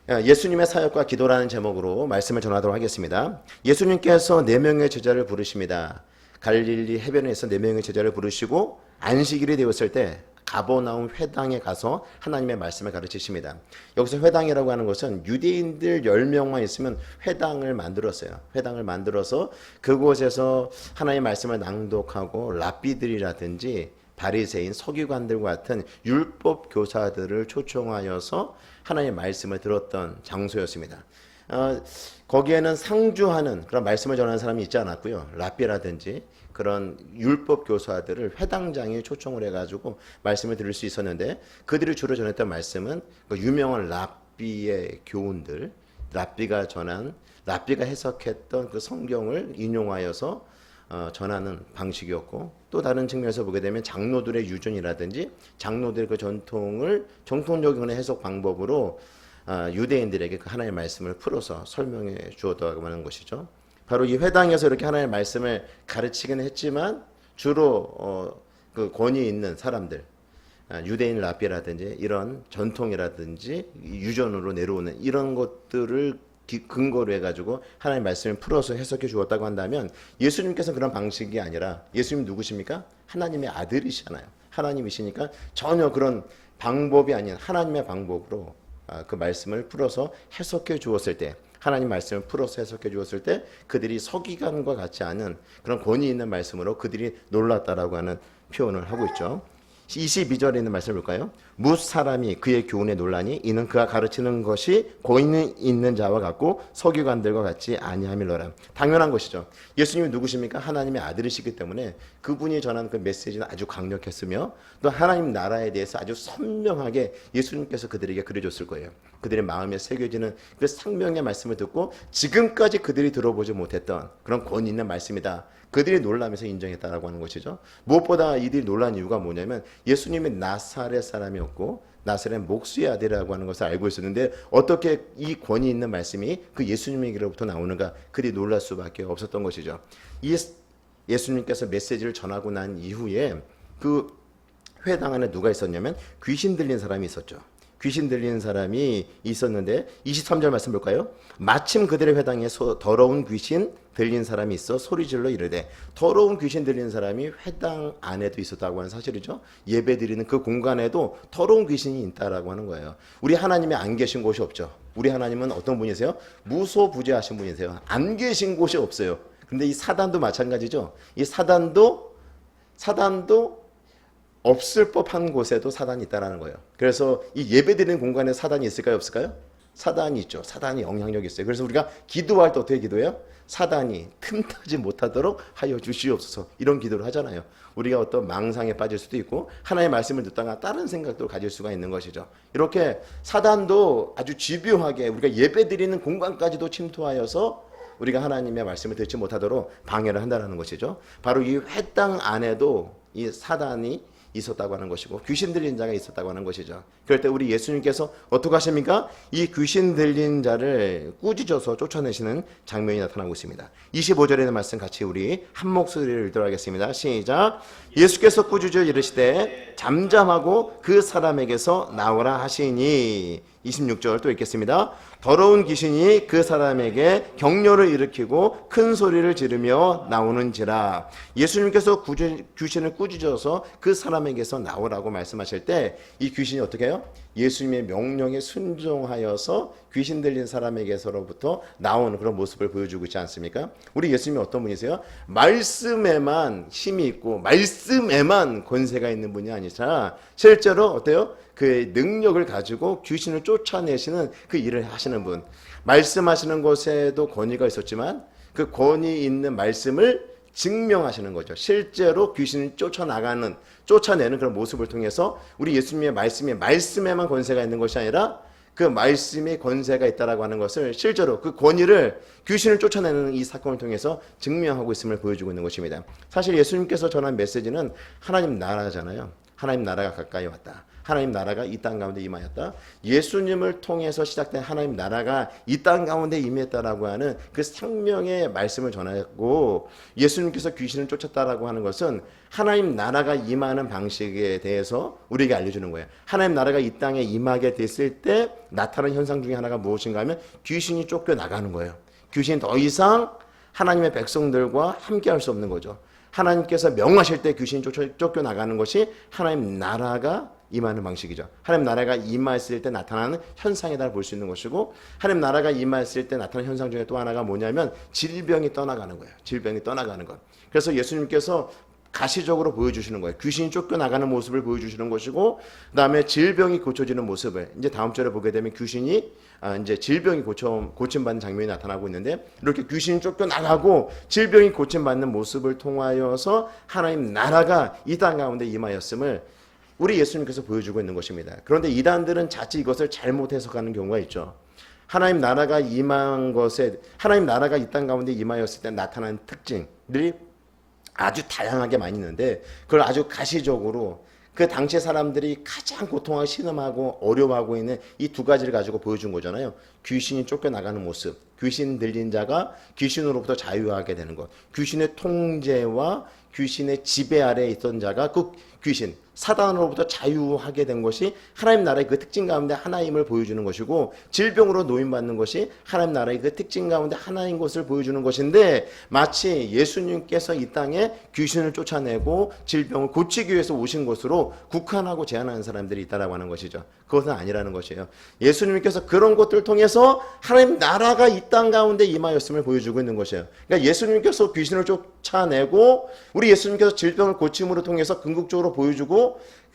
예수님의 사역과 기도라는 제목으로 말씀을 전하도록 하겠습니다. 예수님께서 네 명의 제자를 부르십니다. 갈릴리 해변에서 네 명의 제자를 부르시고 안식일이 되었을 때 가버나움 회당에 가서 하나님의 말씀을 가르치십니다. 여기서 회당이라고 하는 것은 유대인들 10명만 있으면 회당을 만들었어요. 회당을 만들어서 그곳에서 하나님의 말씀을 낭독하고 랍비들이라든지 바리새인, 서기관들과 같은 율법 교사들을 초청하여서 하나님의 말씀을 들었던 장소였습니다. 거기에는 상주하는 그런 말씀을 전하는 사람이 있지 않았고요. 랍비라든지 그런 율법 교사들을 회당장에 초청을 해가지고 말씀을 들을 수 있었는데, 그들이 주로 전했던 말씀은 그 유명한 랍비의 교훈들, 랍비가 해석했던 그 성경을 인용하여서 전하는 방식이었고, 또 다른 측면에서 보게 되면 장로들의 유전이라든지 장로들의 그 정통적인 해석 방법으로 유대인들에게 그 하나님의 말씀을 풀어서 설명해 주었다고 하는 것이죠. 바로 이 회당에서 이렇게 하나님의 말씀을 가르치기는 했지만 주로 그 권위 있는 사람들, 유대인 랍비라든지 이런 전통이라든지 유전으로 내려오는 이런 것들을 근거로 해가지고 하나님의 말씀을 풀어서 해석해 주었다고 한다면, 예수님께서 그런 방식이 아니라, 예수님 누구십니까? 하나님의 아들이시잖아요. 하나님이시니까 전혀 그런 방법이 아닌 하나님의 방법으로 그 말씀을 풀어서 해석해 주었을 때, 하나님 말씀을 풀어서 해석해 주었을 때 그들이 서기관과 같지 않은 그런 권위 있는 말씀으로 그들이 놀랐다라고 하는 표현을 하고 있죠. 22절에 있는 말씀을 볼까요? 뭇 사람이 그의 교훈에 놀라니 이는 그가 가르치는 것이 권위 있는 자와 같고 서기관들과 같지 아니함이로라. 당연한 것이죠. 예수님이 누구십니까? 하나님의 아들이시기 때문에 그분이 전한 그 메시지는 아주 강력했으며, 또 하나님 나라에 대해서 아주 선명하게 예수님께서 그들에게 그려줬을 거예요. 그들의 마음에 새겨지는 그 생명의 말씀을 듣고 지금까지 그들이 들어보지 못했던 그런 권위 있는 말씀이다, 그들이 놀라면서 인정했다라고 하는 것이죠. 무엇보다 이들이 놀란 이유가 뭐냐면, 예수님이 나사렛 사람이었고 나사렛 목수의 아들이라고 하는 것을 알고 있었는데 어떻게 이 권위 있는 말씀이 그 예수님에게로부터 나오는가, 그들이 놀랄 수밖에 없었던 것이죠. 예수님께서 메시지를 전하고 난 이후에 그 회당 안에 누가 있었냐면 귀신 들린 사람이 있었죠. 귀신 들리는 사람이 있었는데 23절 말씀 볼까요? 마침 그들의 회당에 더러운 귀신 들린 사람이 있어 소리질러 이르되, 더러운 귀신 들린 사람이 회당 안에도 있었다고 하는 사실이죠. 예배 드리는 그 공간에도 더러운 귀신이 있다라고 하는 거예요. 우리 하나님이 안 계신 곳이 없죠. 우리 하나님은 어떤 분이세요? 무소부재하신 분이세요. 안 계신 곳이 없어요. 근데 이 사단도 마찬가지죠. 이 사단도 없을 법한 곳에도 사단이 있다는 거예요. 그래서 이 예배드리는 공간에 사단이 있을까요, 없을까요? 사단이 있죠. 사단이 영향력이 있어요. 그래서 우리가 기도할 때 어떻게 기도해요? 사단이 틈타지 못하도록 하여 주시옵소서, 이런 기도를 하잖아요. 우리가 어떤 망상에 빠질 수도 있고 하나님의 말씀을 듣다가 다른 생각도 가질 수가 있는 것이죠. 이렇게 사단도 아주 집요하게 우리가 예배드리는 공간까지도 침투하여서 우리가 하나님의 말씀을 듣지 못하도록 방해를 한다는 것이죠. 바로 이 회당 안에도 이 사단이 있었다고 하는 것이고 귀신 들린 자가 있었다고 하는 것이죠. 그럴 때 우리 예수님께서 어떻게 하십니까? 이 귀신 들린 자를 꾸짖어서 쫓아내시는 장면이 나타나고 있습니다. 25절에 있는 말씀 같이 우리 한 목소리를 읽도록 하겠습니다. 시작. 예수께서 꾸짖어 이르시되 잠잠하고 그 사람에게서 나오라 하시니. 26절 또 읽겠습니다. 더러운 귀신이 그 사람에게 격려를 일으키고 큰 소리를 지르며 나오는지라. 예수님께서 귀신을 꾸짖어서 그 사람에게서 나오라고 말씀하실 때 이 귀신이 어떻게 해요? 예수님의 명령에 순종하여서 귀신 들린 사람에게서로부터 나오는 그런 모습을 보여주고 있지 않습니까? 우리 예수님이 어떤 분이세요? 말씀에만 힘이 있고 말씀에만 권세가 있는 분이 아니라 실제로 어때요? 그 능력을 가지고 귀신을 쫓아내시는 그 일을 하시는 분. 말씀하시는 것에도 권위가 있었지만 그 권위 있는 말씀을 증명하시는 거죠. 실제로 귀신을 쫓아내는 그런 모습을 통해서 우리 예수님의 말씀에만 권세가 있는 것이 아니라 그 말씀에 권세가 있다라고 하는 것을 실제로 그 권위를 귀신을 쫓아내는 이 사건을 통해서 증명하고 있음을 보여주고 있는 것입니다. 사실 예수님께서 전한 메시지는 하나님 나라잖아요. 하나님 나라가 가까이 왔다. 하나님 나라가 이 땅 가운데 임하였다. 예수님을 통해서 시작된 하나님 나라가 이 땅 가운데 임했다라고 하는 그 생명의 말씀을 전하고, 예수님께서 귀신을 쫓았다라고 하는 것은 하나님 나라가 임하는 방식에 대해서 우리에게 알려주는 거예요. 하나님 나라가 이 땅에 임하게 됐을 때 나타나는 현상 중에 하나가 무엇인가 하면 귀신이 쫓겨나가는 거예요. 귀신이 더 이상 하나님의 백성들과 함께할 수 없는 거죠. 하나님께서 명하실 때 귀신이 쫓겨나가는 것이 하나님 나라가 임하는 방식이죠. 하나님 나라가 임했을 때 나타나는 현상이다 볼 수 있는 것이고, 하나님 나라가 임했을 때 나타나는 현상 중에 또 하나가 뭐냐면 질병이 떠나가는 거예요. 질병이 떠나가는 것. 그래서 예수님께서 가시적으로 보여주시는 거예요. 귀신이 쫓겨나가는 모습을 보여주시는 것이고, 그 다음에 질병이 고쳐지는 모습을 이제 다음 절에 보게 되면 귀신이 이제 질병이 고침받는 장면이 나타나고 있는데, 이렇게 귀신이 쫓겨나가고 질병이 고침받는 모습을 통하여서 하나님 나라가 이 땅 가운데 임하였음을 우리 예수님께서 보여주고 있는 것입니다. 그런데 이단들은 자칫 이것을 잘못 해석하는 경우가 있죠. 하나님 나라가 임한 것에, 하나님 나라가 이 땅 가운데 임하였을 때 나타나는 특징들이 아주 다양하게 많이 있는데, 그걸 아주 가시적으로 그 당시 사람들이 가장 고통하고 신음하고 어려워하고 있는 이 두 가지를 가지고 보여준 거잖아요. 귀신이 쫓겨나가는 모습, 귀신 들린 자가 귀신으로부터 자유하게 되는 것, 귀신의 통제와 귀신의 지배 아래에 있던 자가 그 귀신, 사단으로부터 자유하게 된 것이 하나님 나라의 그 특징 가운데 하나임을 보여주는 것이고, 질병으로 노인받는 것이 하나님 나라의 그 특징 가운데 하나인 것을 보여주는 것인데, 마치 예수님께서 이 땅에 귀신을 쫓아내고 질병을 고치기 위해서 오신 것으로 국한하고 제한하는 사람들이 있다라고 하는 것이죠. 그것은 아니라는 것이에요. 예수님께서 그런 것들을 통해서 하나님 나라가 이 땅 가운데 임하였음을 보여주고 있는 것이에요. 그러니까 예수님께서 귀신을 쫓아내고 우리 예수님께서 질병을 고침으로 통해서 궁극적으로 보여주고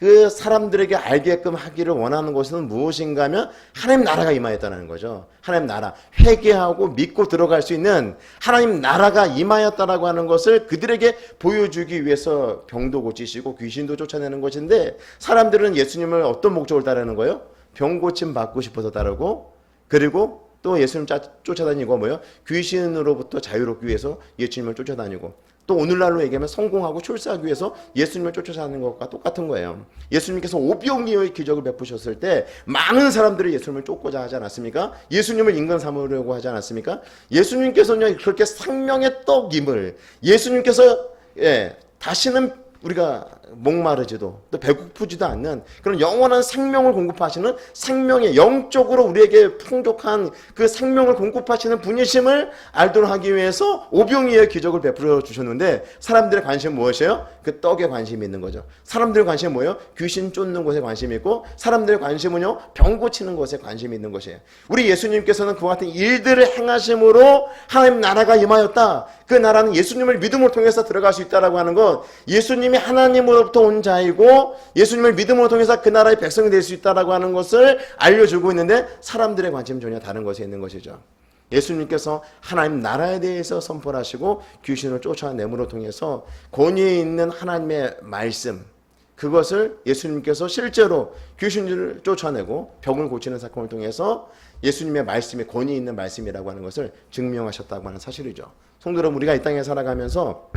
그 사람들에게 알게끔 하기를 원하는 것은 무엇인가 하면 하나님 나라가 임하였다는 거죠. 하나님 나라, 회개하고 믿고 들어갈 수 있는 하나님 나라가 임하였다라고 하는 것을 그들에게 보여주기 위해서 병도 고치시고 귀신도 쫓아내는 것인데, 사람들은 예수님을 어떤 목적으로 따르는 거예요? 병 고침 받고 싶어서 따르고, 그리고 또 예수님 쫓아다니고 뭐예요? 귀신으로부터 자유롭기 위해서 예수님을 쫓아다니고, 또 오늘날로 얘기하면 성공하고 출세하기 위해서 예수님을 쫓아다니는 것과 똑같은 거예요. 예수님께서 오병이어의 기적을 베푸셨을 때 많은 사람들이 예수님을 쫓고자 하지 않았습니까? 예수님을 인간 삼으려고 하지 않았습니까? 예수님께서는 그렇게 생명의 떡임을, 예수님께서 다시는 우리가 목마르지도 또 배고프지도 않는 그런 영원한 생명을 공급하시는, 생명의 영적으로 우리에게 풍족한 그 생명을 공급하시는 분이심을 알도록 하기 위해서 오병이어의 기적을 베풀어 주셨는데, 사람들의 관심은 무엇이에요? 그 떡에 관심이 있는 거죠. 사람들의 관심은 뭐예요? 귀신 쫓는 것에 관심이 있고, 사람들의 관심은요, 병 고치는 것에 관심이 있는 것이에요. 우리 예수님께서는 그와 같은 일들을 행하심으로 하나님 나라가 임하였다. 그 나라는 예수님을 믿음으로 통해서 들어갈 수 있다라고 하는 것, 예수님이 하나님으로부터 온 자이고 예수님을 믿음으로 통해서 그 나라의 백성이 될 수 있다라고 하는 것을 알려주고 있는데, 사람들의 관심은 전혀 다른 것에 있는 것이죠. 예수님께서 하나님 나라에 대해서 선포를 하시고 귀신을 쫓아내므로 통해서 권위에 있는 하나님의 말씀, 그것을 예수님께서 실제로 귀신을 쫓아내고 병을 고치는 사건을 통해서 예수님의 말씀이 권위 있는 말씀이라고 하는 것을 증명하셨다고 하는 사실이죠. 성도 여러분, 우리가 이 땅에 살아가면서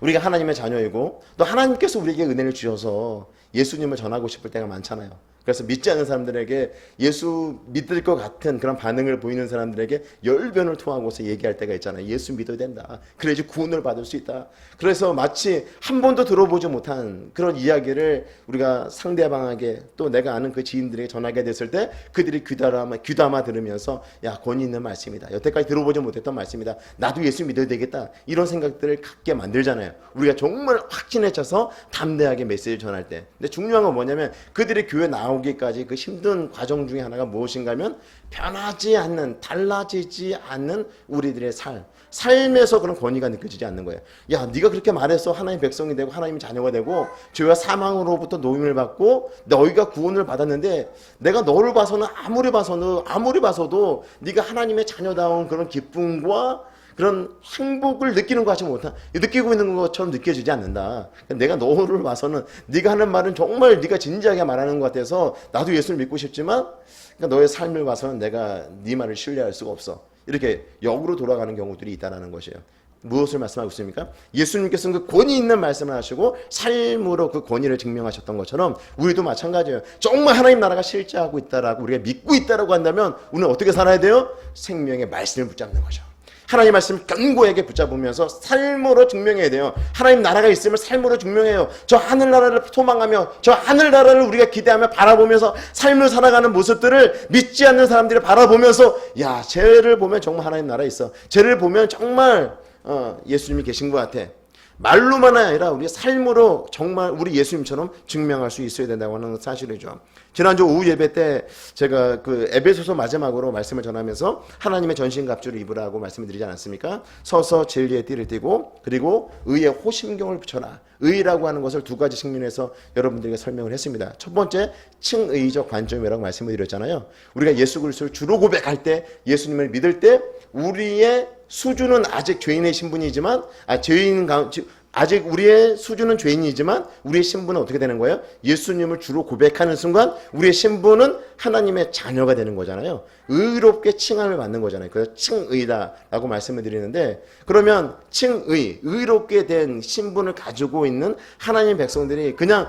우리가 하나님의 자녀이고 또 하나님께서 우리에게 은혜를 주셔서 예수님을 전하고 싶을 때가 많잖아요. 그래서 믿지 않는 사람들에게, 예수 믿을 것 같은 그런 반응을 보이는 사람들에게 열변을 토하고서 얘기할 때가 있잖아요. 예수 믿어야 된다. 그래야지 구원을 받을 수 있다. 그래서 마치 한 번도 들어보지 못한 그런 이야기를 우리가 상대방에게, 또 내가 아는 그 지인들에게 전하게 됐을 때 그들이 귀담아 들으면서, 야, 권위 있는 말씀이다. 여태까지 들어보지 못했던 말씀이다. 나도 예수 믿어야 되겠다. 이런 생각들을 갖게 만들잖아요. 우리가 정말 확신에 차서 담대하게 메시지를 전할 때. 근데 중요한 건 뭐냐면, 그들이 교회 나오기까지 그 힘든 과정 중에 하나가 무엇인가 하면, 변하지 않는, 달라지지 않는 우리들의 삶에서 그런 권위가 느껴지지 않는 거예요. 야, 네가 그렇게 말해서 하나님 백성이 되고 하나님의 자녀가 되고 죄와 사망으로부터 노임을 받고 너희가 구원을 받았는데, 내가 너를 봐서는 아무리 봐서도 네가 하나님의 자녀다운 그런 기쁨과 그런 행복을 느끼고 있는 것처럼 느껴지지 않는다. 내가 너를 봐서는 네가 하는 말은 정말 네가 진지하게 말하는 것 같아서 나도 예수를 믿고 싶지만, 그러니까 너의 삶을 봐서는 내가 네 말을 신뢰할 수가 없어. 이렇게 역으로 돌아가는 경우들이 있다는 것이에요. 무엇을 말씀하고 있습니까? 예수님께서는 그 권위 있는 말씀을 하시고 삶으로 그 권위를 증명하셨던 것처럼 우리도 마찬가지예요. 정말 하나님 나라가 실제하고 있다라고 우리가 믿고 있다라고 한다면 우리는 어떻게 살아야 돼요? 생명의 말씀을 붙잡는 거죠. 하나님 말씀을 견고하게 붙잡으면서 삶으로 증명해야 돼요. 하나님 나라가 있음을 삶으로 증명해요. 저 하늘나라를 소망하며 저 하늘나라를 우리가 기대하며 바라보면서 삶을 살아가는 모습들을 믿지 않는 사람들이 바라보면서 야, 쟤를 보면 정말 하나님 나라 있어. 쟤를 보면 정말 예수님이 계신 것 같아. 말로만 아니라 우리 삶으로 정말 우리 예수님처럼 증명할 수 있어야 된다고 하는 사실이죠. 지난주 오후 예배 때 제가 그 에베소서 마지막으로 말씀을 전하면서 하나님의 전신갑주를 입으라고 말씀을 드리지 않았습니까? 서서 진리의 띠를 띠고 그리고 의의 호심경을 붙여라. 의라고 하는 것을 두 가지 측면에서 여러분들에게 설명을 했습니다. 첫 번째, 칭의적 관점이라고 말씀을 드렸잖아요. 우리가 예수 그리스도를 주로 고백할 때, 예수님을 믿을 때 우리의 수준은 아직 죄인의 신분이지만 아직 우리의 수준은 죄인이지만 우리의 신분은 어떻게 되는 거예요? 예수님을 주로 고백하는 순간 우리의 신분은 하나님의 자녀가 되는 거잖아요. 의롭게 칭함을 받는 거잖아요. 그래서 칭의다라고 말씀을 드리는데, 그러면 칭의, 의롭게 된 신분을 가지고 있는 하나님의 백성들이 그냥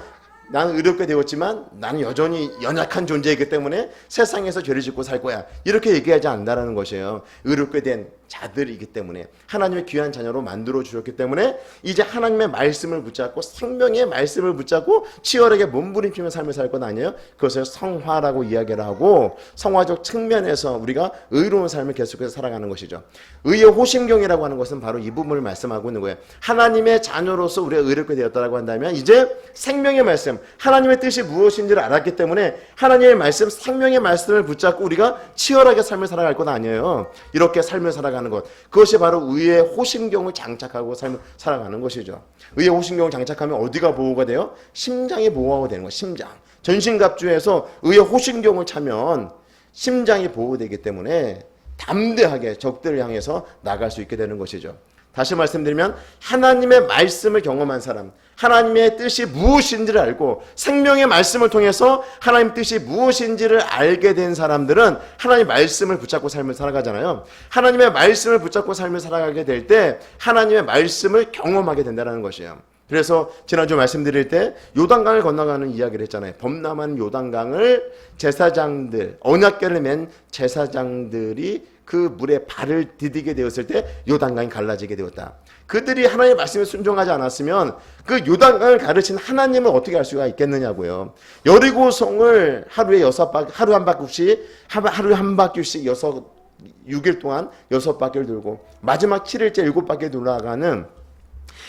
나는 의롭게 되었지만 나는 여전히 연약한 존재이기 때문에 세상에서 죄를 짓고 살 거야, 이렇게 얘기하지 않는다는 것이에요. 의롭게 된 자들이기 때문에, 하나님의 귀한 자녀로 만들어 주셨기 때문에 이제 하나님의 말씀을 붙잡고 생명의 말씀을 붙잡고 치열하게 몸부림치며 삶을 살 건 아니에요. 그것을 성화라고 이야기를 하고 성화적 측면에서 우리가 의로운 삶을 계속해서 살아가는 것이죠. 의의 호심경이라고 하는 것은 바로 이 부분을 말씀하고 있는 거예요. 하나님의 자녀로서 우리가 의롭게 되었다고 한다면 이제 생명의 말씀, 하나님의 뜻이 무엇인지를 알았기 때문에 하나님의 말씀, 생명의 말씀을 붙잡고 우리가 치열하게 삶을 살아갈 건 아니에요. 이렇게 삶을 살아가는 것, 그것이 바로 의의 호심경을 장착하고 삶을 살아가는 것이죠. 의의 호심경을 장착하면 어디가 보호가 돼요? 심장이 보호가 되는 거예요. 심장. 전신갑주에서 의의 호심경을 차면 심장이 보호되기 때문에 담대하게 적들을 향해서 나갈 수 있게 되는 것이죠. 다시 말씀드리면 하나님의 말씀을 경험한 사람, 하나님의 뜻이 무엇인지를 알고 생명의 말씀을 통해서 하나님 뜻이 무엇인지를 알게 된 사람들은 하나님의 말씀을 붙잡고 삶을 살아가잖아요. 하나님의 말씀을 붙잡고 삶을 살아가게 될 때 하나님의 말씀을 경험하게 된다는 것이에요. 그래서 지난주 말씀드릴 때 요단강을 건너가는 이야기를 했잖아요. 범람한 요단강을 제사장들, 언약궤를 맨 제사장들이 그 물에 발을 디디게 되었을 때 요단강이 갈라지게 되었다. 그들이 하나님의 말씀에 순종하지 않았으면 그 요단강을 가르친 하나님을 어떻게 알 수가 있겠느냐고요. 여리고성을 하루에 한 바퀴씩 6일 동안 6바퀴를 돌고 마지막 7일째 7바퀴를 돌아가는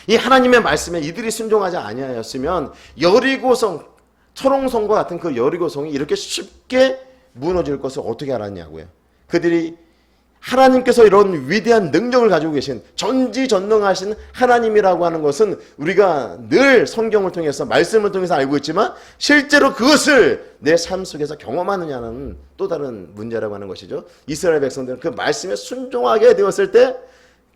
이 하나님의 말씀에 이들이 순종하지 아니하였으면 여리고성, 철옹성과 같은 그 여리고성이 이렇게 쉽게 무너질 것을 어떻게 알았냐고요. 그들이 하나님께서 이런 위대한 능력을 가지고 계신 전지전능하신 하나님이라고 하는 것은 우리가 늘 성경을 통해서 말씀을 통해서 알고 있지만 실제로 그것을 내 삶 속에서 경험하느냐는 또 다른 문제라고 하는 것이죠. 이스라엘 백성들은 그 말씀에 순종하게 되었을 때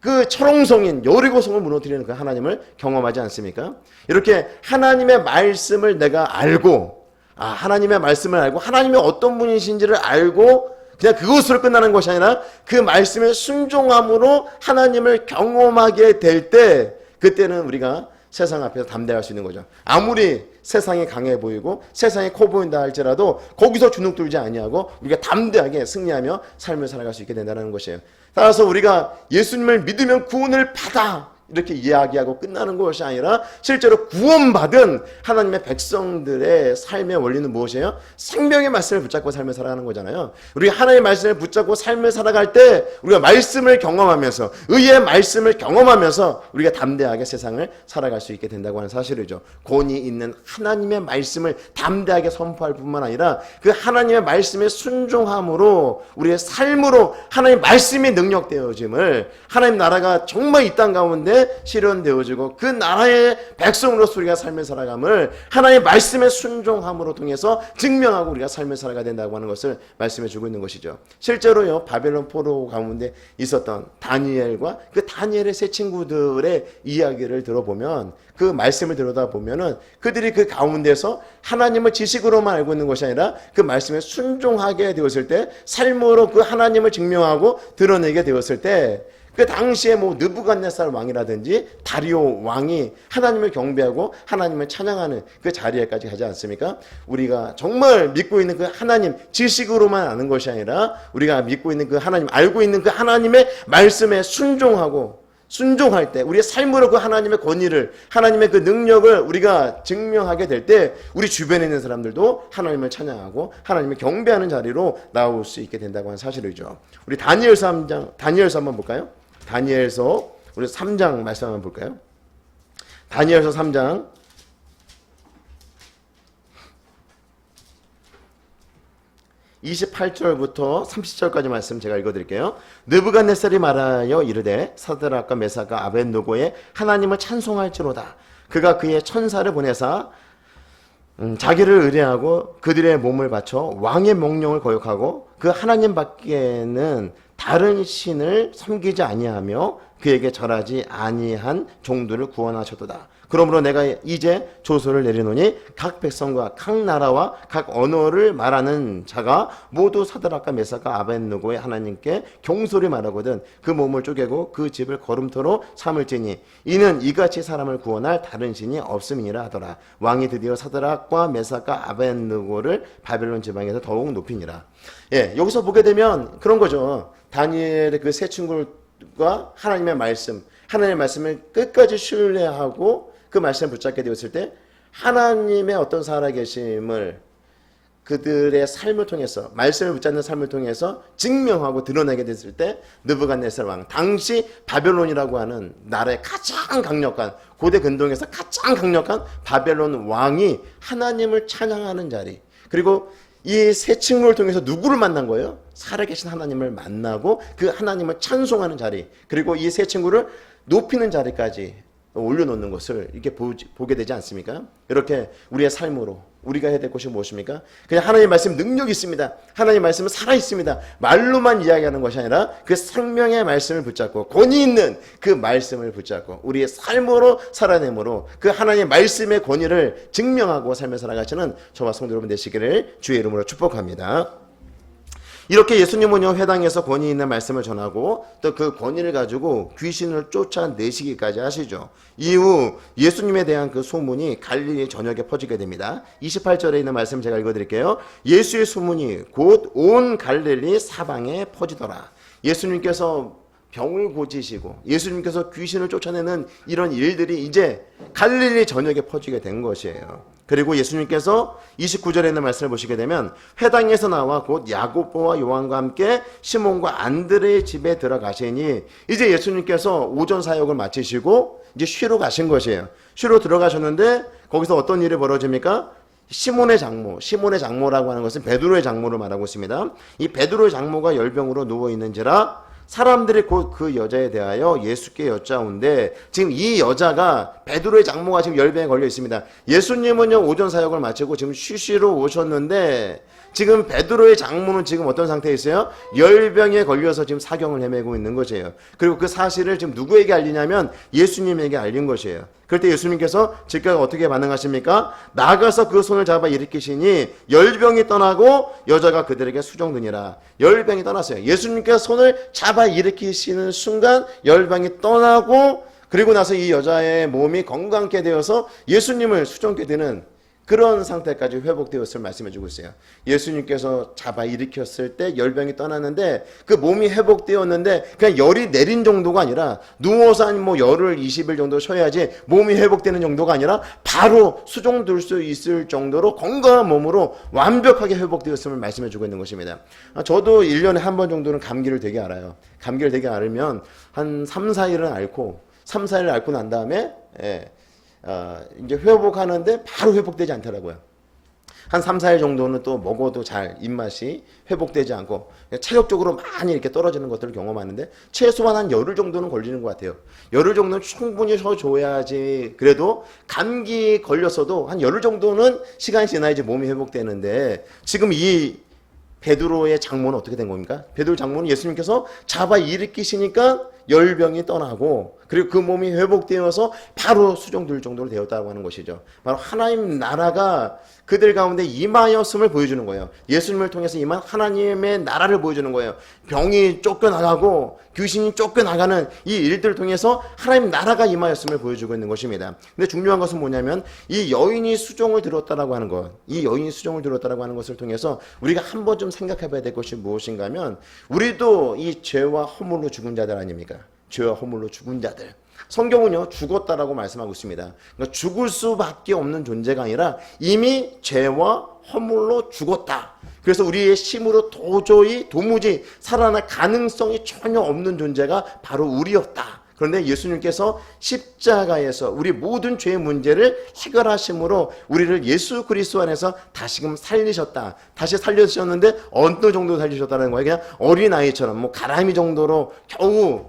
그 철옹성인 여리고성을 무너뜨리는 그 하나님을 경험하지 않습니까? 이렇게 하나님의 말씀을 내가 알고, 하나님의 말씀을 알고 하나님이 어떤 분이신지를 알고 그냥 그것으로 끝나는 것이 아니라 그 말씀에 순종함으로 하나님을 경험하게 될 때, 그때는 우리가 세상 앞에서 담대할 수 있는 거죠. 아무리 세상이 강해 보이고 세상이 커 보인다 할지라도 거기서 주눅 들지 아니하고 우리가 담대하게 승리하며 삶을 살아갈 수 있게 된다는 것이에요. 따라서 우리가 예수님을 믿으면 구원을 받아 이렇게 이야기하고 끝나는 것이 아니라 실제로 구원받은 하나님의 백성들의 삶의 원리는 무엇이에요? 생명의 말씀을 붙잡고 삶을 살아가는 거잖아요. 우리가 하나님의 말씀을 붙잡고 삶을 살아갈 때 우리가 말씀을 경험하면서, 의의 말씀을 경험하면서 우리가 담대하게 세상을 살아갈 수 있게 된다고 하는 사실이죠. 권위 있는 하나님의 말씀을 담대하게 선포할 뿐만 아니라 그 하나님의 말씀에 순종함으로 우리의 삶으로 하나님의 말씀이 능력되어짐을, 하나님 나라가 정말 이 땅 가운데 실현되어지고 그 나라의 백성으로서 우리가 삶을 살아감을 하나님의 말씀에 순종함으로 통해서 증명하고 우리가 삶을 살아가야 된다고 하는 것을 말씀해 주고 있는 것이죠. 실제로요, 바벨론 포로 가운데 있었던 다니엘과 그 다니엘의 세 친구들의 이야기를 들어보면, 그 말씀을 들여다보면은 그들이 그 가운데서 하나님을 지식으로만 알고 있는 것이 아니라 그 말씀에 순종하게 되었을 때, 삶으로 그 하나님을 증명하고 드러내게 되었을 때 그 당시에 뭐 느부갓네살 왕이라든지 다리오 왕이 하나님을 경배하고 하나님을 찬양하는 그 자리에까지 가지 않습니까? 우리가 정말 믿고 있는 그 하나님 지식으로만 아는 것이 아니라 우리가 믿고 있는 그 하나님, 알고 있는 그 하나님의 말씀에 순종할 때 우리의 삶으로 그 하나님의 권위를, 하나님의 그 능력을 우리가 증명하게 될 때 우리 주변에 있는 사람들도 하나님을 찬양하고 하나님을 경배하는 자리로 나올 수 있게 된다고 하는 사실이죠. 우리 다니엘서 한번 볼까요? 다니엘서 우리 3장 말씀 한번 볼까요? 다니엘서 3장 28절부터 30절까지 말씀 제가 읽어드릴게요. 느부갓네살이 말하여 이르되 사드락과 메삭과 아벳느고의 하나님을 찬송할지로다. 그가 그의 천사를 보내사 자기를 의뢰하고 그들의 몸을 바쳐 왕의 명령을 거역하고 그 하나님 밖에는 다른 신을 섬기지 아니하며 그에게 절하지 아니한 종들을 구원하셨도다. 그러므로 내가 이제 조서를 내리노니 각 백성과 각 나라와 각 언어를 말하는 자가 모두 사드락과 메삭과 아벳느고의 하나님께 경솔히 말하거든 그 몸을 쪼개고 그 집을 거름토로 삼을지니 이는 이같이 사람을 구원할 다른 신이 없음이니라 하더라. 왕이 드디어 사드락과 메삭과 아벳느고를 바벨론 지방에서 더욱 높이니라. 예, 여기서 보게 되면 그런 거죠. 다니엘의 그 세 친구가 하나님의 말씀을 끝까지 신뢰하고 그 말씀을 붙잡게 되었을 때 하나님의 어떤 살아계심을 그들의 삶을 통해서, 말씀을 붙잡는 삶을 통해서 증명하고 드러내게 됐을 때 느부갓네살 왕, 당시 바벨론이라고 하는 나라의 가장 강력한, 고대 근동에서 가장 강력한 바벨론 왕이 하나님을 찬양하는 자리, 그리고 이 세 친구를 통해서 누구를 만난 거예요? 살아계신 하나님을 만나고 그 하나님을 찬송하는 자리, 그리고 이 세 친구를 높이는 자리까지 올려놓는 것을 이렇게 보게 되지 않습니까? 이렇게 우리의 삶으로 우리가 해야 될 것이 무엇입니까? 그냥 하나님의 말씀 능력이 있습니다. 하나님의 말씀은 살아있습니다. 말로만 이야기하는 것이 아니라 그 생명의 말씀을 붙잡고 권위 있는 그 말씀을 붙잡고 우리의 삶으로 살아내므로 그 하나님의 말씀의 권위를 증명하고 삶을 살아가시는 저와 성도 여러분 되시기를 주의 이름으로 축복합니다. 이렇게 예수님은요 회당에서 권위 있는 말씀을 전하고 또 그 권위를 가지고 귀신을 쫓아내시기까지 하시죠. 이후 예수님에 대한 그 소문이 갈릴리 전역에 퍼지게 됩니다. 28절에 있는 말씀 제가 읽어드릴게요. 예수의 소문이 곧 온 갈릴리 사방에 퍼지더라. 예수님께서 병을 고치시고 예수님께서 귀신을 쫓아내는 이런 일들이 이제 갈릴리 전역에 퍼지게 된 것이에요. 그리고 예수님께서 29절에 있는 말씀을 보시게 되면 회당에서 나와 곧 야고보와 요한과 함께 시몬과 안드레의 집에 들어가시니 이제 예수님께서 오전 사역을 마치시고 이제 쉬러 가신 것이에요. 쉬러 들어가셨는데 거기서 어떤 일이 벌어집니까? 시몬의 장모라고 하는 것은 베드로의 장모를 말하고 있습니다. 이 베드로의 장모가 열병으로 누워있는지라 사람들이 곧 그 여자에 대하여 예수께 여짜온데 지금 이 여자가 베드로의 장모가 지금 열병에 걸려 있습니다. 예수님은요 오전 사역을 마치고 지금 쉬시러 오셨는데 지금 베드로의 장모는 지금 어떤 상태에 있어요? 열병에 걸려서 지금 사경을 헤매고 있는 것이에요. 그리고 그 사실을 지금 누구에게 알리냐면 예수님에게 알린 것이에요. 그럴 때 예수님께서 즉각 어떻게 반응하십니까? 나가서 그 손을 잡아 일으키시니 열병이 떠나고 여자가 그들에게 수종드니라. 열병이 떠났어요. 예수님께서 손을 잡아 일으키시는 순간 열병이 떠나고 그리고 나서 이 여자의 몸이 건강케 되어서 예수님을 수종케 되는 그런 상태까지 회복되었을 말씀해주고 있어요. 예수님께서 잡아 일으켰을 때 열병이 떠났는데 그 몸이 회복되었는데 그냥 열이 내린 정도가 아니라 누워서 한 뭐 열흘 20일 정도 쉬어야지 몸이 회복되는 정도가 아니라 바로 수종들 수 있을 정도로 건강한 몸으로 완벽하게 회복되었음을 말씀해주고 있는 것입니다. 저도 1년에 한 번 정도는 감기를 되게 앓아요. 감기를 되게 앓으면 한 3, 4일은 앓고 3, 4일 앓고 난 다음에 이제 회복하는데 바로 회복되지 않더라고요. 한 3, 4일 정도는 또 먹어도 잘 입맛이 회복되지 않고 체력적으로 많이 이렇게 떨어지는 것들을 경험하는데 최소한 한 열흘 정도는 걸리는 것 같아요. 열흘 정도는 충분히 쉬어줘야지. 그래도 감기 걸렸어도 한 열흘 정도는 시간이 지나야지 몸이 회복되는데 지금 이 베드로의 장모는 어떻게 된 겁니까? 베드로 장모는 예수님께서 잡아 일으키시니까 열병이 떠나고 그리고 그 몸이 회복되어서 바로 수종될 정도로 되었다고 하는 것이죠. 바로 하나님 나라가 그들 가운데 임하였음을 보여주는 거예요. 예수님을 통해서 임한 하나님의 나라를 보여주는 거예요. 병이 쫓겨나가고 귀신이 쫓겨나가는 이 일들을 통해서 하나님 나라가 임하였음을 보여주고 있는 것입니다. 근데 중요한 것은 뭐냐면 이 여인이 수종을 들었다라고 하는 것, 이 여인이 수종을 들었다라고 하는 것을 통해서 우리가 한번 좀 생각해 봐야 될 것이 무엇인가 하면 우리도 이 죄와 허물로 죽은 자들 아닙니까? 죄와 허물로 죽은 자들. 성경은요 죽었다라고 말씀하고 있습니다. 그러니까 죽을 수밖에 없는 존재가 아니라 이미 죄와 허물로 죽었다. 그래서 우리의 힘으로 도무지 살아날 가능성이 전혀 없는 존재가 바로 우리였다. 그런데 예수님께서 십자가에서 우리 모든 죄의 문제를 해결하심으로 우리를 예수 그리스도 안에서 다시금 살리셨다. 다시 살려주셨는데 어느 정도 살리셨다는 거예요? 그냥 어린아이처럼 뭐 가람이 정도로 겨우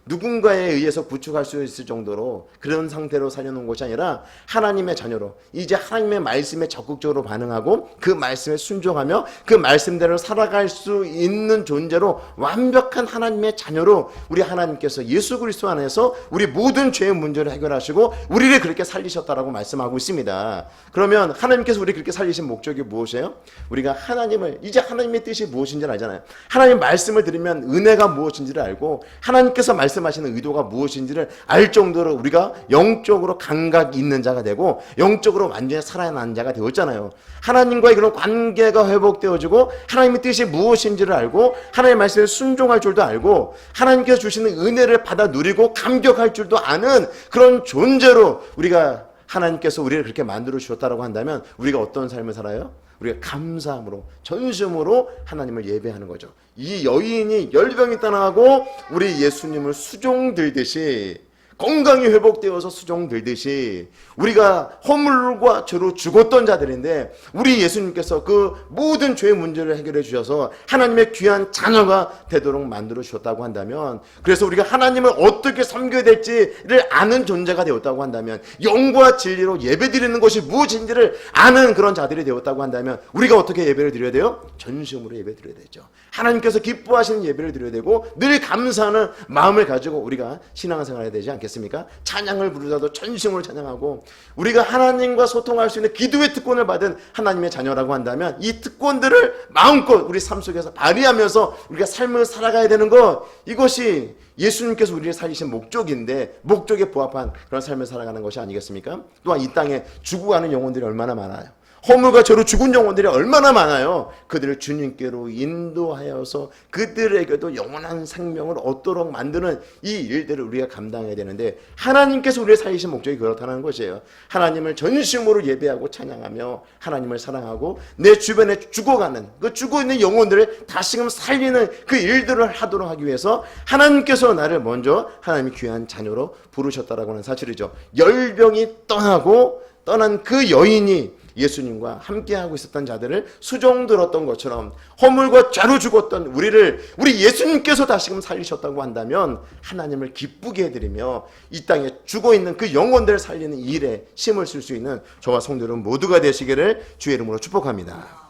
누군가에 의해서 구축할 수 있을 정도로 그런 상태로 살려놓은 것이 아니라 하나님의 자녀로 이제 하나님의 말씀에 적극적으로 반응하고 그 말씀에 순종하며 그 말씀대로 살아갈 수 있는 존재로 완벽한 하나님의 자녀로 우리 하나님께서 예수 그리스도 안에서 우리 모든 죄의 문제를 해결하시고 우리를 그렇게 살리셨다라고 말씀하고 있습니다. 그러면 하나님께서 우리를 그렇게 살리신 목적이 무엇이에요? 우리가 하나님을 이제 하나님의 뜻이 무엇인지를 알잖아요. 하나님 말씀을 들으면 은혜가 무엇인지를 알고 하나님께서 말씀하시는 의도가 무엇인지를 알 정도로 우리가 영적으로 감각이 있는 자가 되고 영적으로 완전히 살아난 자가 되었잖아요. 하나님과의 그런 관계가 회복되어지고 하나님의 뜻이 무엇인지를 알고 하나님의 말씀에 순종할 줄도 알고 하나님께서 주시는 은혜를 받아 누리고 감격할 줄도 아는 그런 존재로 우리가 하나님께서 우리를 그렇게 만들어 주셨다고 한다면 우리가 어떤 삶을 살아요? 우리가 감사함으로 전심으로 하나님을 예배하는 거죠. 이 여인이 열병이 떠나고 우리 예수님을 수종들듯이 건강이 회복되어서 수종들듯이 우리가 허물과 죄로 죽었던 자들인데 우리 예수님께서 그 모든 죄의 문제를 해결해 주셔서 하나님의 귀한 자녀가 되도록 만들어 주셨다고 한다면 그래서 우리가 하나님을 어떻게 섬겨야 될지를 아는 존재가 되었다고 한다면 영과 진리로 예배드리는 것이 무엇인지를 아는 그런 자들이 되었다고 한다면 우리가 어떻게 예배를 드려야 돼요? 전심으로 예배드려야 되죠. 하나님께서 기뻐하시는 예배를 드려야 되고 늘 감사하는 마음을 가지고 우리가 신앙생활을 해야 되지 않겠습니까? 찬양을 부르자도 전심으로 찬양하고 우리가 하나님과 소통할 수 있는 기도의 특권을 받은 하나님의 자녀라고 한다면 이 특권들을 마음껏 우리 삶 속에서 발휘하면서 우리가 삶을 살아가야 되는 것 이것이 예수님께서 우리를 살리신 목적인데 목적에 부합한 그런 삶을 살아가는 것이 아니겠습니까? 또한 이 땅에 죽어가는 영혼들이 얼마나 많아요. 허물과 죄로 죽은 영혼들이 얼마나 많아요. 그들을 주님께로 인도하여서 그들에게도 영원한 생명을 얻도록 만드는 이 일들을 우리가 감당해야 되는데 하나님께서 우리를 살리신 목적이 그렇다는 것이에요. 하나님을 전심으로 예배하고 찬양하며 하나님을 사랑하고 내 주변에 죽어가는 그 죽어있는 영혼들을 다시금 살리는 그 일들을 하도록 하기 위해서 하나님께서 나를 먼저 하나님의 귀한 자녀로 부르셨다라고 하는 사실이죠. 열병이 떠난 그 여인이 예수님과 함께하고 있었던 자들을 수종들었던 것처럼 허물과 죄로 죽었던 우리 예수님께서 다시금 살리셨다고 한다면 하나님을 기쁘게 해드리며 이 땅에 죽어있는 그 영혼들을 살리는 일에 힘을 쓸 수 있는 저와 성도들 모두가 되시기를 주의 이름으로 축복합니다.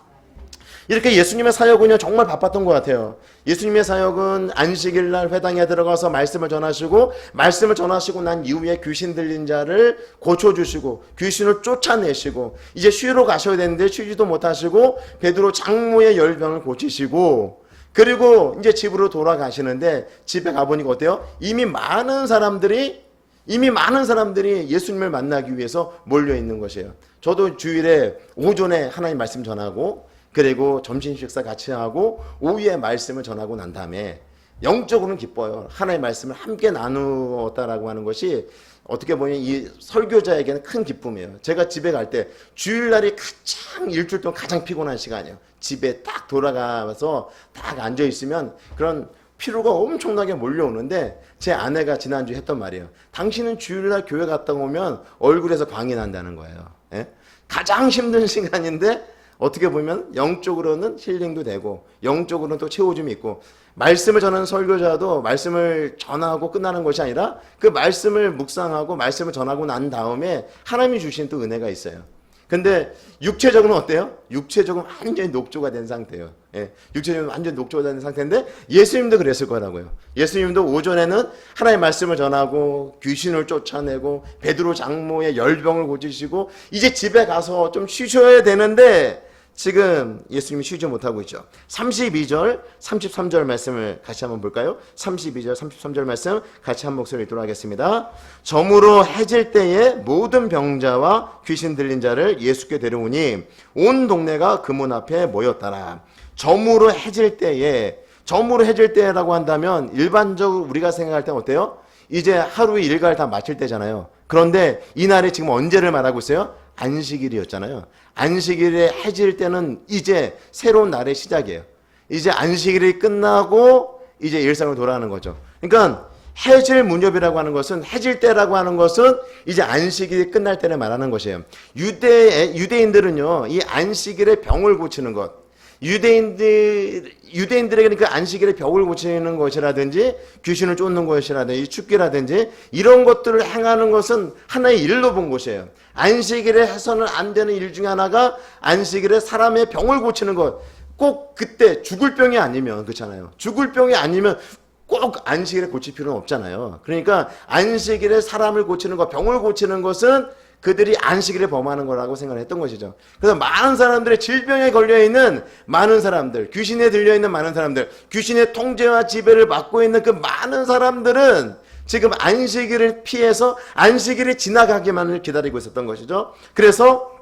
이렇게 예수님의 사역은요 정말 바빴던 것 같아요. 예수님의 사역은 안식일 날 회당에 들어가서 말씀을 전하시고 난 이후에 귀신 들린 자를 고쳐주시고 귀신을 쫓아내시고 이제 쉬러 가셔야 되는데 쉬지도 못하시고 베드로 장모의 열병을 고치시고 그리고 이제 집으로 돌아가시는데 집에 가보니까 어때요? 이미 많은 사람들이 예수님을 만나기 위해서 몰려있는 것이에요. 저도 주일에 오전에 하나님 말씀 전하고 그리고 점심 식사 같이 하고 오후에 말씀을 전하고 난 다음에 영적으로는 기뻐요. 하나님의 말씀을 함께 나누었다라고 하는 것이 어떻게 보면 이 설교자에게는 큰 기쁨이에요. 제가 집에 갈 때 주일날이 가장 일주일 동안 가장 피곤한 시간이에요. 집에 딱 돌아가서 딱 앉아 있으면 그런 피로가 엄청나게 몰려오는데 제 아내가 지난주에 했던 말이에요. 당신은 주일날 교회 갔다 오면 얼굴에서 광이 난다는 거예요. 예? 가장 힘든 시간인데 어떻게 보면 영적으로는 힐링도 되고 영적으로는 또 채워줌이 있고 말씀을 전하는 설교자도 말씀을 전하고 끝나는 것이 아니라 그 말씀을 묵상하고 말씀을 전하고 난 다음에 하나님이 주신 또 은혜가 있어요. 근데 육체적으로는 어때요? 육체적으로 완전히 녹조가 된 상태예요. 예, 육체적으로 완전히 녹조가 된 상태인데 예수님도 그랬을 거라고요. 예수님도 오전에는 하나님의 말씀을 전하고 귀신을 쫓아내고 베드로 장모의 열병을 고치시고 이제 집에 가서 좀 쉬셔야 되는데 지금 예수님이 쉬지 못하고 있죠. 32절, 33절 말씀을 같이 한번 볼까요? 32절, 33절 말씀 같이 한 목소리 읽도록 하겠습니다. 저물어 해질 때에 모든 병자와 귀신 들린 자를 예수께 데려오니 온 동네가 그 문 앞에 모였더라. 저물어 해질 때에, 저물어 해질 때라고 한다면 일반적으로 우리가 생각할 때는 어때요? 이제 하루의 일과를 다 마칠 때잖아요. 그런데 이날이 지금 언제를 말하고 있어요? 안식일이었잖아요. 안식일에 해질 때는 이제 새로운 날의 시작이에요. 이제 안식일이 끝나고 이제 일상으로 돌아가는 거죠. 그러니까 해질 무렵이라고 하는 것은, 해질 때라고 하는 것은 이제 안식일이 끝날 때를 말하는 것이에요. 유대인들은요, 이 안식일에 병을 고치는 것, 유대인들에게는 그 안식일에 벽을 고치는 것이라든지 귀신을 쫓는 것이라든지 축기라든지 이런 것들을 행하는 것은 하나의 일로 본 것이에요. 안식일에 해서는 안 되는 일 중에 하나가 안식일에 사람의 병을 고치는 것. 꼭 그때 죽을 병이 아니면, 그렇잖아요. 죽을 병이 아니면 꼭 안식일에 고칠 필요는 없잖아요. 그러니까 안식일에 사람을 고치는 것, 병을 고치는 것은 그들이 안식일에 범하는 거라고 생각을 했던 것이죠. 그래서 많은 사람들의 질병에 걸려있는 많은 사람들, 귀신에 들려있는 많은 사람들, 귀신의 통제와 지배를 받고 있는 그 많은 사람들은 지금 안식일을 피해서 안식일이 지나가기만을 기다리고 있었던 것이죠. 그래서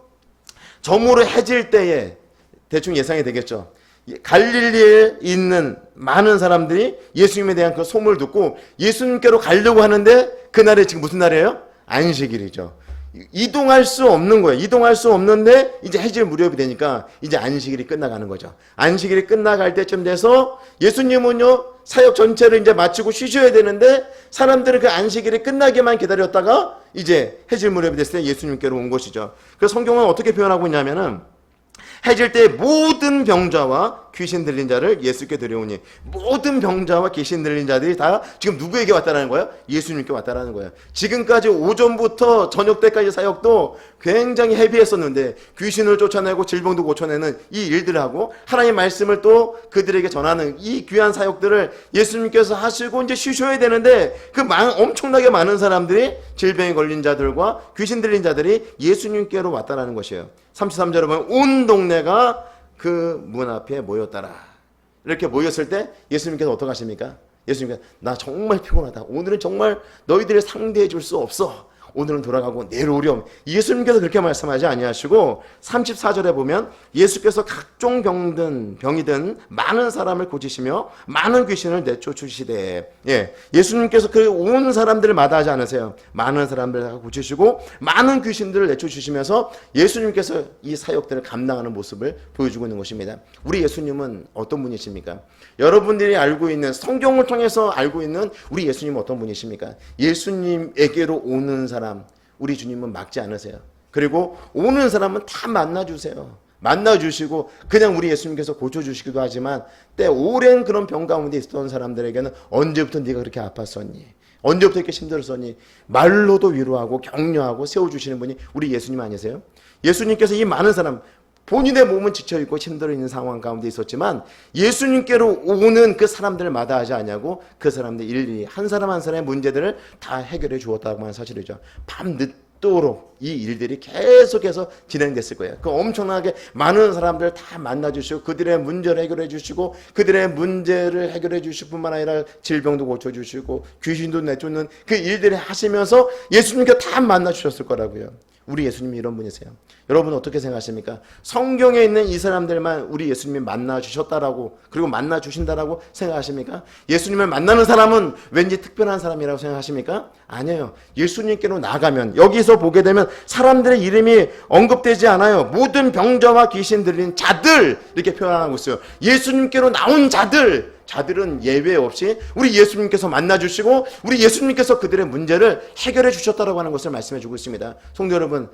저물어 해질 때에 대충 예상이 되겠죠. 갈릴리에 있는 많은 사람들이 예수님에 대한 그 소문을 듣고 예수님께로 가려고 하는데 그날이 지금 무슨 날이에요? 안식일이죠. 이동할 수 없는 거예요. 이동할 수 없는데 이제 해질 무렵이 되니까 이제 안식일이 끝나가는 거죠. 안식일이 끝나갈 때쯤 돼서 예수님은요, 사역 전체를 이제 마치고 쉬셔야 되는데 사람들은 그 안식일이 끝나기만 기다렸다가 이제 해질 무렵이 됐을 때 예수님께로 온 것이죠. 그래서 성경은 어떻게 표현하고 있냐면은 해질 때 모든 병자와 귀신 들린 자를 예수께 데려오니, 모든 병자와 귀신 들린 자들이 다 지금 누구에게 왔다라는 거예요? 예수님께 왔다라는 거예요. 지금까지 오전부터 저녁 때까지 사역도 굉장히 헤비했었는데 귀신을 쫓아내고 질병도 고쳐내는 이 일들을 하고 하나님의 말씀을 또 그들에게 전하는 이 귀한 사역들을 예수님께서 하시고 이제 쉬셔야 되는데 그 엄청나게 많은 사람들이 질병에 걸린 자들과 귀신 들린 자들이 예수님께로 왔다라는 것이에요. 33절에 보면 온 동네가 그 문 앞에 모였더라. 이렇게 모였을 때 예수님께서 어떻게 하십니까? 예수님께서 나 정말 피곤하다. 오늘은 정말 너희들을 상대해 줄 수 없어. 오늘은 돌아가고 내일 오렴. 예수님께서 그렇게 말씀하지 아니하시고 34절에 보면 예수께서 각종 병이든 많은 사람을 고치시며 많은 귀신을 내쫓으시되, 예수님께서 그 온 사람들을 마다하지 않으세요. 많은 사람들을 고치시고 많은 귀신들을 내쫓으시면서 예수님께서 이 사역들을 감당하는 모습을 보여주고 있는 것입니다. 우리 예수님은 어떤 분이십니까? 여러분들이 알고 있는, 성경을 통해서 알고 있는 우리 예수님은 어떤 분이십니까? 예수님에게로 오는 사람, 우리 주님은 막지 않으세요. 그리고 오는 사람은 다 만나주세요. 만나주시고 그냥 우리 예수님께서 고쳐주시기도 하지만 때 오랜 그런 병 가운데 있었던 사람들에게는 언제부터 네가 그렇게 아팠었니? 언제부터 이렇게 힘들었었니? 말로도 위로하고 격려하고 세워주시는 분이 우리 예수님 아니세요? 예수님께서 이 많은 사람, 본인의 몸은 지쳐있고 힘들어 있는 상황 가운데 있었지만 예수님께로 오는 그 사람들을 마다하지 않냐고 그 사람들 일일이 한 사람 한 사람의 문제들을 다 해결해 주었다고 하는 사실이죠. 밤늦도록 이 일들이 계속해서 진행됐을 거예요. 그 엄청나게 많은 사람들 다 만나주시고 그들의 문제를 해결해 주시고 그들의 문제를 해결해 주실 뿐만 아니라 질병도 고쳐주시고 귀신도 내쫓는 그 일들을 하시면서 예수님께 다 만나주셨을 거라고요. 우리 예수님이 이런 분이세요. 여러분 어떻게 생각하십니까? 성경에 있는 이 사람들만 우리 예수님이 만나주셨다라고, 그리고 만나주신다라고 생각하십니까? 예수님을 만나는 사람은 왠지 특별한 사람이라고 생각하십니까? 아니에요. 예수님께로 나가면, 여기서 보게 되면 사람들의 이름이 언급되지 않아요. 모든 병자와 귀신 들린 자들 이렇게 표현하고 있어요. 예수님께로 나온 자들은 예외 없이 우리 예수님께서 만나주시고 우리 예수님께서 그들의 문제를 해결해 주셨다라고 하는 것을 말씀해 주고 있습니다. 성도 여러분,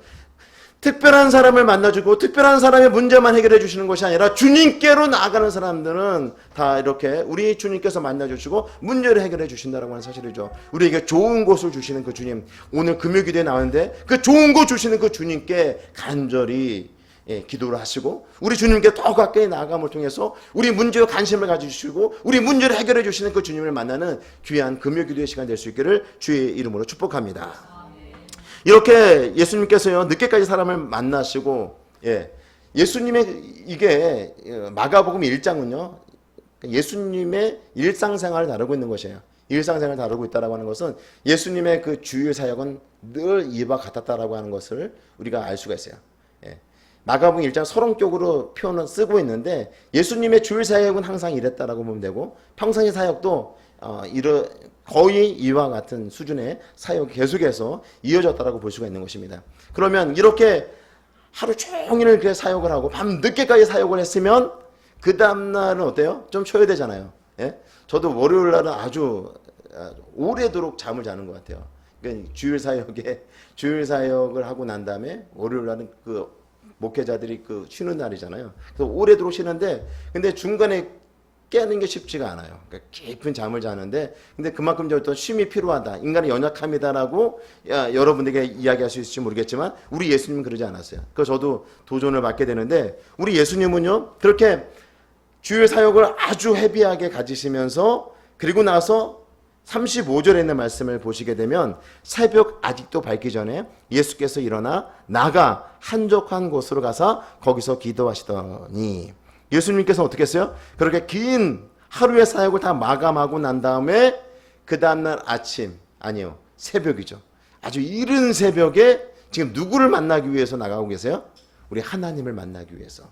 특별한 사람을 만나주고 특별한 사람의 문제만 해결해 주시는 것이 아니라 주님께로 나아가는 사람들은 다 이렇게 우리 주님께서 만나주시고 문제를 해결해 주신다라고 하는 사실이죠. 우리에게 좋은 곳을 주시는 그 주님, 오늘 금요기도에 나오는데 그 좋은 곳 주시는 그 주님께 간절히 기도를 하시고 우리 주님께 더 가까이 나아감을 통해서 우리 문제에 관심을 가지시고 우리 문제를 해결해 주시는 그 주님을 만나는 귀한 금요기도의 시간 될 수 있기를 주의 이름으로 축복합니다. 이렇게 예수님께서요 늦게까지 사람을 만나시고 예수님의 이게 마가복음 1장은요 예수님의 일상생활을 다루고 있는 것이에요. 일상생활을 다루고 있다라고 하는 것은 예수님의 그 주일 사역은 늘 이와 같았다라고 하는 것을 우리가 알 수가 있어요. 마가복음 1장 서론격으로 표현을 쓰고 있는데 예수님의 주일 사역은 항상 이랬다라고 보면 되고 평상시 사역도 거의 이와 같은 수준의 사역이 계속해서 이어졌다라고 볼 수가 있는 것입니다. 그러면 이렇게 하루 종일 그 사역을 하고 밤 늦게까지 사역을 했으면 그 다음날은 어때요? 좀 쉬어야 되잖아요. 저도 월요일 날은 아주 오래도록 잠을 자는 것 같아요. 그러니까 주일 사역을 하고 난 다음에 월요일 날은 그 목회자들이 그 쉬는 날이잖아요. 그래서 오래도록 쉬는데 근데 중간에 깨는 게 쉽지가 않아요. 그러니까 깊은 잠을 자는데 근데 그만큼 또 쉼이 필요하다. 인간의 연약함이다라고 여러분에게 이야기할 수 있을지 모르겠지만 우리 예수님은 그러지 않았어요. 그래서 저도 도전을 받게 되는데 우리 예수님은요 그렇게 주일 사역을 아주 헤비하게 가지시면서 그리고 나서 35절에 있는 말씀을 보시게 되면 새벽 아직도 밝기 전에 예수께서 일어나 나가 한적한 곳으로 가서 거기서 기도하시더니 예수님께서 어떻게 했어요? 그렇게 긴 하루의 사역을 다 마감하고 난 다음에 그 다음날 아침, 아니요 새벽이죠. 아주 이른 새벽에 지금 누구를 만나기 위해서 나가고 계세요? 우리 하나님을 만나기 위해서.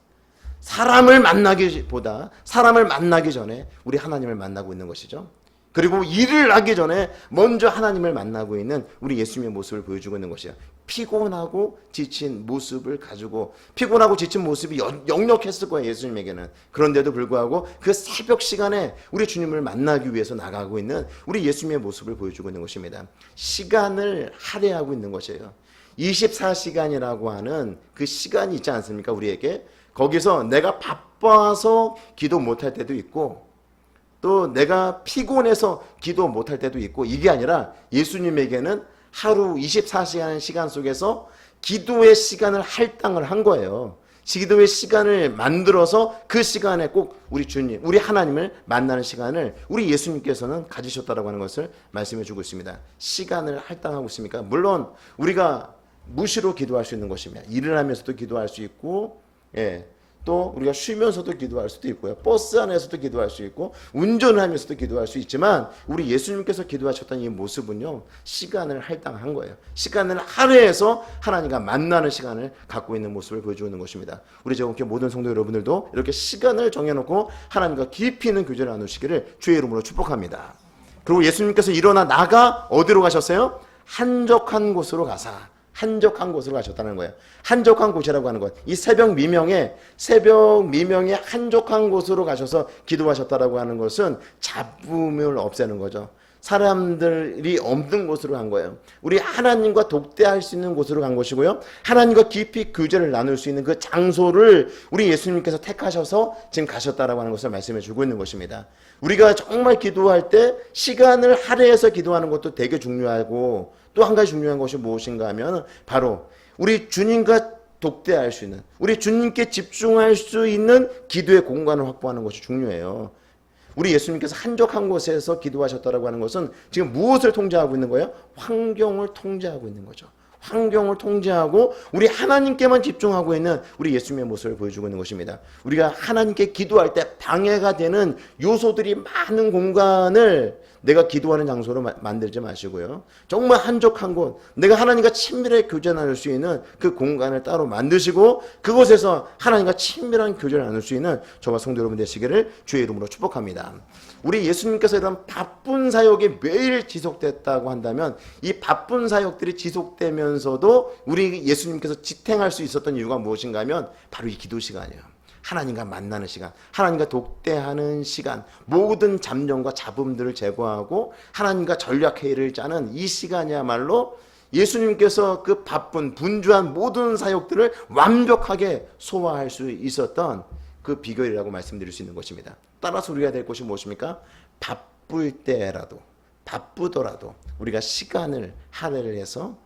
사람을 만나기보다 사람을 만나기 전에 우리 하나님을 만나고 있는 것이죠. 그리고 일을 하기 전에 먼저 하나님을 만나고 있는 우리 예수님의 모습을 보여주고 있는 것이에요. 피곤하고 지친 모습을 가지고 피곤하고 지친 모습이 역력했을 거예요. 예수님에게는. 그런데도 불구하고 그 새벽 시간에 우리 주님을 만나기 위해서 나가고 있는 우리 예수님의 모습을 보여주고 있는 것입니다. 시간을 할애하고 있는 것이에요. 24시간이라고 하는 그 시간이 있지 않습니까? 우리에게. 거기서 내가 바빠서 기도 못할 때도 있고 또 내가 피곤해서 기도 못할 때도 있고 이게 아니라 예수님에게는 하루 24시간 시간 속에서 기도의 시간을 할당을 한 거예요. 기도의 시간을 만들어서 그 시간에 꼭 우리 주님, 우리 하나님을 만나는 시간을 우리 예수님께서는 가지셨다라고 하는 것을 말씀해 주고 있습니다. 시간을 할당하고 있습니까? 물론 우리가 무시로 기도할 수 있는 것입니다. 일을 하면서도 기도할 수 있고 또 우리가 쉬면서도 기도할 수도 있고요. 버스 안에서도 기도할 수 있고 운전을 하면서도 기도할 수 있지만 우리 예수님께서 기도하셨던 이 모습은요. 시간을 할당한 거예요. 시간을 할애해서 하나님과 만나는 시간을 갖고 있는 모습을 보여주는 것입니다. 우리 제공교 모든 성도 여러분들도 이렇게 시간을 정해놓고 하나님과 깊이 있는 교제를 나누시기를 주의 이름으로 축복합니다. 그리고 예수님께서 일어나 나가 어디로 가셨어요? 한적한 곳으로 가사 한적한 곳으로 가셨다는 거예요. 한적한 곳이라고 하는 것. 이 새벽 미명에 한적한 곳으로 가셔서 기도하셨다라고 하는 것은 잡음을 없애는 거죠. 사람들이 없는 곳으로 간 거예요. 우리 하나님과 독대할 수 있는 곳으로 간 것이고요. 하나님과 깊이 교제를 나눌 수 있는 그 장소를 우리 예수님께서 택하셔서 지금 가셨다라고 하는 것을 말씀해 주고 있는 것입니다. 우리가 정말 기도할 때 시간을 할애해서 기도하는 것도 되게 중요하고 또 한 가지 중요한 것이 무엇인가 하면 바로 우리 주님과 독대할 수 있는 우리 주님께 집중할 수 있는 기도의 공간을 확보하는 것이 중요해요. 우리 예수님께서 한적한 곳에서 기도하셨다라고 하는 것은 지금 무엇을 통제하고 있는 거예요? 환경을 통제하고 있는 거죠. 환경을 통제하고 우리 하나님께만 집중하고 있는 우리 예수님의 모습을 보여주고 있는 것입니다. 우리가 하나님께 기도할 때 방해가 되는 요소들이 많은 공간을 내가 기도하는 장소로 만들지 마시고요. 정말 한적한 곳, 내가 하나님과 친밀하게 교제 나눌 수 있는 그 공간을 따로 만드시고 그곳에서 하나님과 친밀한 교제를 나눌 수 있는 저와 성도 여러분 되시기를 주의 이름으로 축복합니다. 우리 예수님께서 이런 바쁜 사역이 매일 지속됐다고 한다면 이 바쁜 사역들이 지속되면서도 우리 예수님께서 지탱할 수 있었던 이유가 무엇인가 하면 바로 이 기도 시간이에요. 하나님과 만나는 시간, 하나님과 독대하는 시간, 모든 잡념과 잡음들을 제거하고 하나님과 전략회의를 짜는 이 시간이야말로 예수님께서 그 바쁜 분주한 모든 사역들을 완벽하게 소화할 수 있었던 그 비결이라고 말씀드릴 수 있는 것입니다. 따라서 우리가 될 것이 무엇입니까? 바쁠 때라도, 바쁘더라도 우리가 시간을 할애를 해서,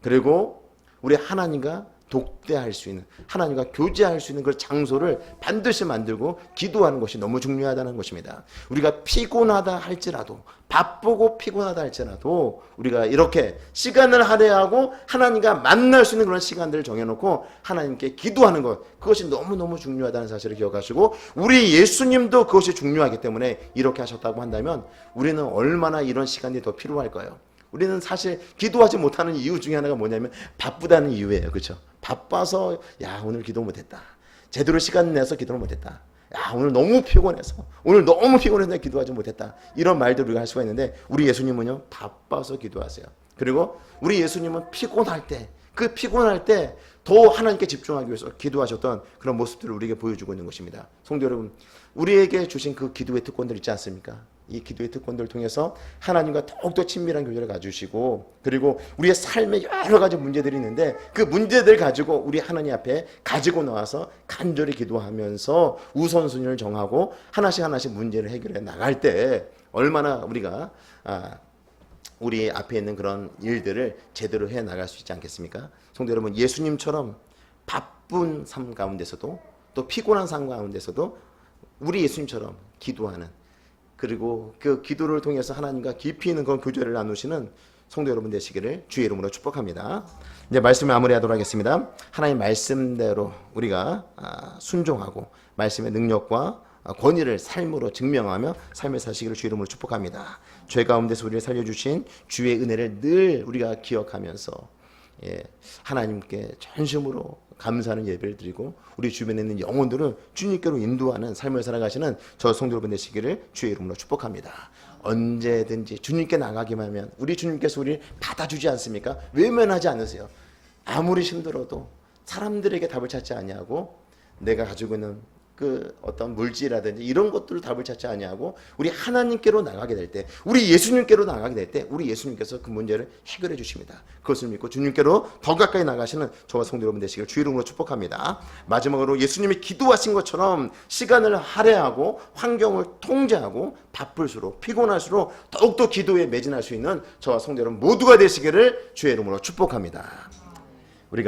그리고 우리 하나님과 독대할 수 있는, 하나님과 교제할 수 있는 그 장소를 반드시 만들고 기도하는 것이 너무 중요하다는 것입니다. 우리가 피곤하다 할지라도, 바쁘고 피곤하다 할지라도 우리가 이렇게 시간을 할애하고 하나님과 만날 수 있는 그런 시간들을 정해놓고 하나님께 기도하는 것, 그것이 너무너무 중요하다는 사실을 기억하시고, 우리 예수님도 그것이 중요하기 때문에 이렇게 하셨다고 한다면 우리는 얼마나 이런 시간이 더 필요할까요? 우리는 사실 기도하지 못하는 이유 중에 하나가 뭐냐면 바쁘다는 이유예요. 그렇죠? 바빠서 야 오늘 기도 못했다. 제대로 시간 내서 기도를 못했다. 야 오늘 너무 피곤해서, 오늘 너무 피곤해서 기도하지 못했다. 이런 말들 우리가 할 수가 있는데, 우리 예수님은요 바빠서 기도하세요. 그리고 우리 예수님은 피곤할 때, 그 피곤할 때 더 하나님께 집중하기 위해서 기도하셨던 그런 모습들을 우리에게 보여주고 있는 것입니다. 성도 여러분, 우리에게 주신 그 기도의 특권들 있지 않습니까? 이 기도의 특권들을 통해서 하나님과 더욱더 친밀한 교제를 가지시고, 그리고 우리의 삶에 여러 가지 문제들이 있는데 그 문제들 가지고 우리 하나님 앞에 가지고 나와서 간절히 기도하면서 우선순위를 정하고 하나씩 하나씩 문제를 해결해 나갈 때 얼마나 우리가 우리 앞에 있는 그런 일들을 제대로 해 나갈 수 있지 않겠습니까? 성도 여러분, 예수님처럼 바쁜 삶 가운데서도, 또 피곤한 삶 가운데서도 우리 예수님처럼 기도하는, 그리고 그 기도를 통해서 하나님과 깊이 있는 그런 교제를 나누시는 성도 여러분 되시기를 주의 이름으로 축복합니다. 이제 말씀을 마무리하도록 하겠습니다. 하나님 말씀대로 우리가 순종하고 말씀의 능력과 권위를 삶으로 증명하며 삶을 사시기를 주의 이름으로 축복합니다. 죄 가운데서 우리를 살려주신 주의 은혜를 늘 우리가 기억하면서 하나님께 전심으로 감사하는 예배를 드리고 우리 주변에 있는 영혼들을 주님께로 인도하는 삶을 살아가시는 저 성도 여러분 되시기를 주의 이름으로 축복합니다. 언제든지 주님께 나가기만 하면 우리 주님께서 우리를 받아주지 않습니까? 외면하지 않으세요. 아무리 힘들어도 사람들에게 답을 찾지 아니하고, 내가 가지고 있는 그 어떤 물질이라든지 이런 것들을 답을 찾지 아니하고 우리 하나님께로 나가게 될 때, 우리 예수님께로 나가게 될 때 우리 예수님께서 그 문제를 해결해 주십니다. 그것을 믿고 주님께로 더 가까이 나가시는 저와 성도 여러분 되시기를 주의 이름으로 축복합니다. 마지막으로 예수님이 기도하신 것처럼 시간을 할애하고 환경을 통제하고 바쁠수록 피곤할수록 더욱더 기도에 매진할 수 있는 저와 성도 여러분 모두가 되시기를 주의 이름으로 축복합니다.